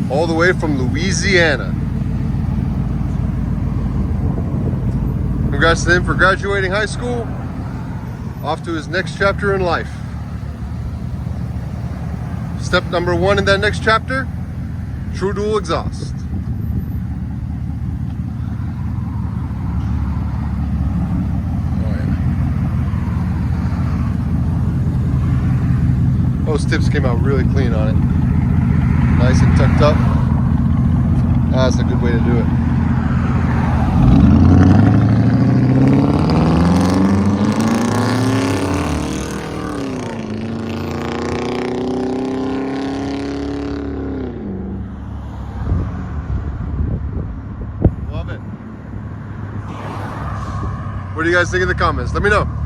all the way from Louisiana. Congrats to him for graduating high school, off to his next chapter in life. Step number 1 in that next chapter, true dual exhaust. Oh yeah. Those tips came out really clean on it. Nice and tucked up. That's a good way to do it. What do you guys think in the comments? Let me know.